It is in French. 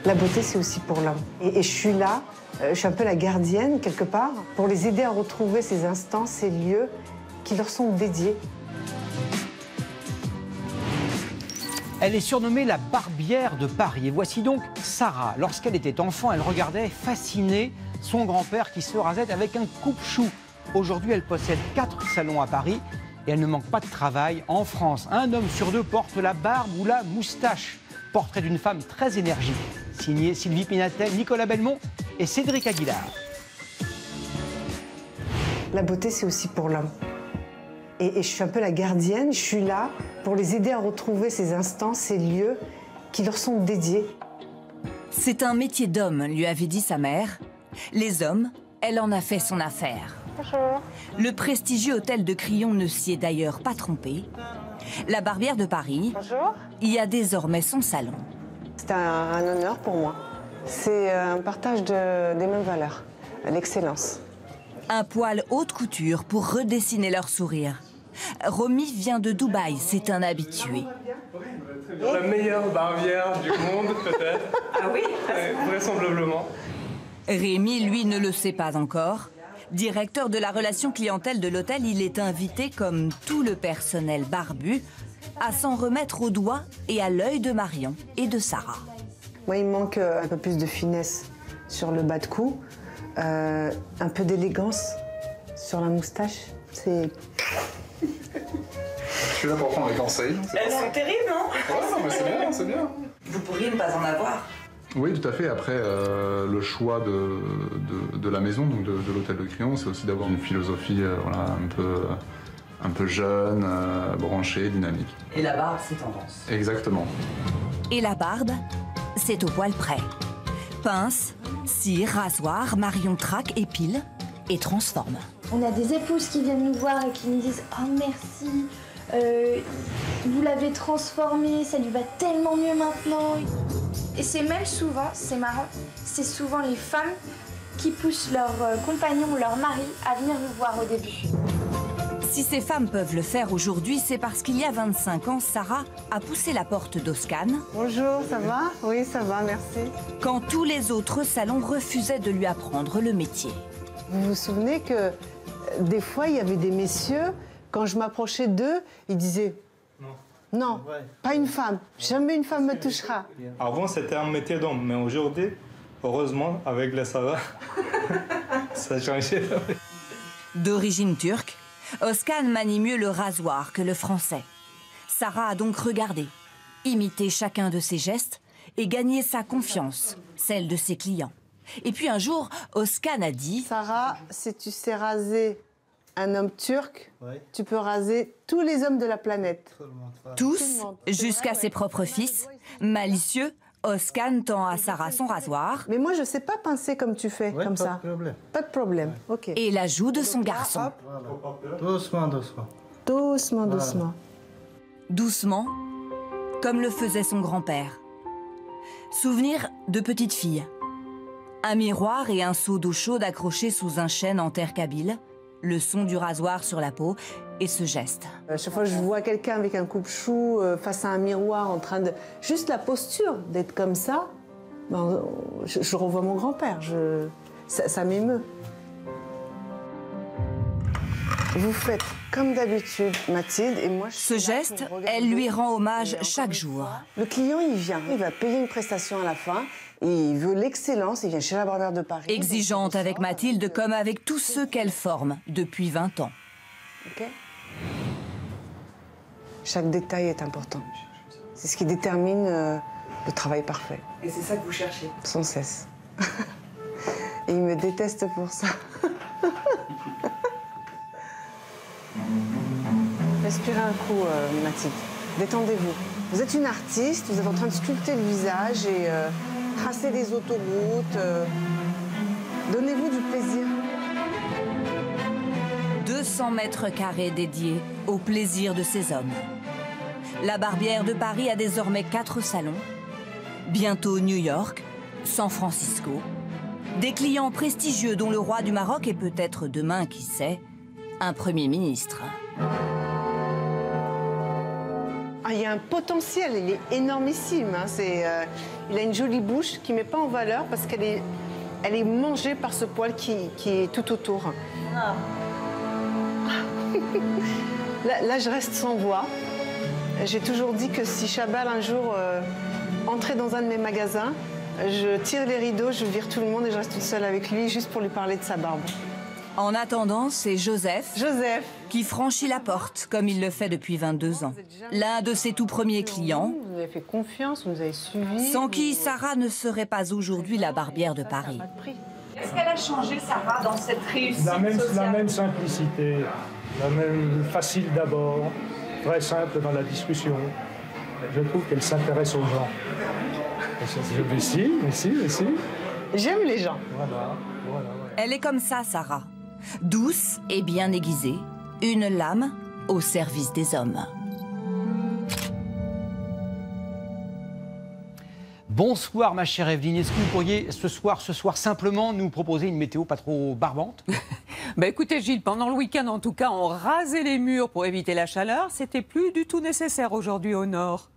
La beauté, c'est aussi pour l'homme. Et je suis là, je suis un peu la gardienne, quelque part, pour les aider à retrouver ces instants, ces lieux qui leur sont dédiés. Elle est surnommée la Barbière de Paris. Et voici donc Sarah. Lorsqu'elle était enfant, elle regardait fascinée son grand-père qui se rasait avec un coupe-chou. Aujourd'hui, elle possède 4 salons à Paris et elle ne manque pas de travail. En France, un homme sur 2 porte la barbe ou la moustache. Portrait d'une femme très énergique. Signé Sylvie Pinatel, Nicolas Belmont et Cédric Aguilar. La beauté, c'est aussi pour l'homme. Et je suis un peu la gardienne, je suis là pour les aider à retrouver ces instants, ces lieux qui leur sont dédiés. C'est un métier d'homme, lui avait dit sa mère. Les hommes, elle en a fait son affaire. Bonjour. Le prestigieux hôtel de Crillon ne s'y est d'ailleurs pas trompé. La Barbière de Paris Bonjour. y a désormais son salon. C'est un honneur pour moi. C'est un partage des mêmes valeurs, l'excellence. Un poil haute couture pour redessiner leur sourire. Romy vient de Dubaï, c'est un habitué. La meilleure barbière du monde, peut-être. Ah oui? Vraisemblablement. Rémi, lui, ne le sait pas encore. Directeur de la relation clientèle de l'hôtel, il est invité, comme tout le personnel barbu, à s'en remettre au doigt et à l'œil de Marion et de Sarah. Moi, il me manque un peu plus de finesse sur le bas de cou, un peu d'élégance sur la moustache. C'est... Je suis là pour prendre les conseils. Elles sont terribles, non? Ouais, non, mais c'est bien, c'est bien. Vous pourriez ne pas en avoir. Oui, tout à fait. Après, le choix de la maison, donc de l'hôtel de Crillon, c'est aussi d'avoir une philosophie voilà, un peu jeune, branchée, dynamique. Et la barbe, c'est tendance. Exactement. Et la barbe, c'est au poil près. Pince, cire, rasoir, Marion traque, épile et transforme. On a des épouses qui viennent nous voir et qui nous disent « Oh merci, vous l'avez transformé, ça lui va tellement mieux maintenant ». Et c'est même souvent, c'est marrant, c'est souvent les femmes qui poussent leurs compagnons ou leurs maris à venir nous voir au début. Si ces femmes peuvent le faire aujourd'hui, c'est parce qu'il y a 25 ans, Sarah a poussé la porte d'Oscan. Bonjour, ça va? Oui, ça va, merci. Quand tous les autres salons refusaient de lui apprendre le métier. Vous vous souvenez que des fois, il y avait des messieurs, quand je m'approchais d'eux, ils disaient « Non, pas une femme, jamais une femme me touchera ». Avant, c'était un métier d'homme, mais aujourd'hui, heureusement, avec les Sarah, ça a changé. D'origine turque, Oscan manie mieux le rasoir que le français. Sarah a donc regardé, imité chacun de ses gestes et gagné sa confiance, celle de ses clients. Et puis un jour, Oscan a dit « Sarah, si tu sais raser un homme turc, tu peux raser tous les hommes de la planète. » Tous, jusqu'à ses propres fils. Malicieux, Oscan tend à Sarah son rasoir. Mais moi, je sais pas pincer comme tu fais, comme ça. Pas de problème. Ok. Et la joue de son garçon. Doucement, doucement. Doucement, doucement. Doucement, comme le faisait son grand-père. Souvenir de petite fille. Un miroir et un seau d'eau chaude accrochés sous un chêne en terre kabyle, le son du rasoir sur la peau et ce geste. À chaque fois que je vois quelqu'un avec un coupe-chou face à un miroir en train de... Juste la posture d'être comme ça, ben, je revois mon grand-père. Ça m'émeut. Vous faites comme d'habitude, Mathilde, et moi... Ce geste, elle lui rend hommage chaque jour. Le client, il vient, il va payer une prestation à la fin, et il veut l'excellence, il vient chez la Barbière de Paris. Exigeante avec Mathilde comme avec tous ceux qu'elle forme depuis 20 ans. Okay. Chaque détail est important. C'est ce qui détermine le travail parfait. Et c'est ça que vous cherchez? Sans cesse. Et il me déteste pour ça. Respirez un coup, Mathilde. Détendez-vous. Vous êtes une artiste, vous êtes en train de sculpter le visage et tracer des autoroutes. Donnez-vous du plaisir. 200 mètres carrés dédiés au plaisir de ces hommes. La Barbière de Paris a désormais 4 salons. Bientôt New York, San Francisco. Des clients prestigieux dont le roi du Maroc et peut-être demain, qui sait, un Premier ministre. Ah, il y a un potentiel, il est énormissime. Hein. Il a une jolie bouche qui ne met pas en valeur parce qu'elle est mangée par ce poil qui est tout autour. Ah. Là, je reste sans voix. J'ai toujours dit que si Chabal un jour entrait dans un de mes magasins, je tire les rideaux, je vire tout le monde et je reste toute seule avec lui juste pour lui parler de sa barbe. En attendant, c'est Joseph qui franchit la porte, comme il le fait depuis 22 ans. L'un de ses tout premiers clients, vous nous avez fait confiance, vous nous avez suivis. sans qui Sarah ne serait pas aujourd'hui la barbière de Paris. Est-ce qu'elle a changé, Sarah, dans cette réussite La sociale? même simplicité, la même facile d'abord, très simple dans la discussion. Je trouve qu'elle s'intéresse aux gens. Mais si. J'aime les gens. Voilà. Elle est comme ça, Sarah. Douce et bien aiguisée. Une lame au service des hommes. Bonsoir ma chère Evelyne, est-ce que vous pourriez ce soir simplement nous proposer une météo pas trop barbante? Bah écoutez Gilles, pendant le week-end en tout cas, on rasait les murs pour éviter la chaleur. C'était plus du tout nécessaire aujourd'hui au nord.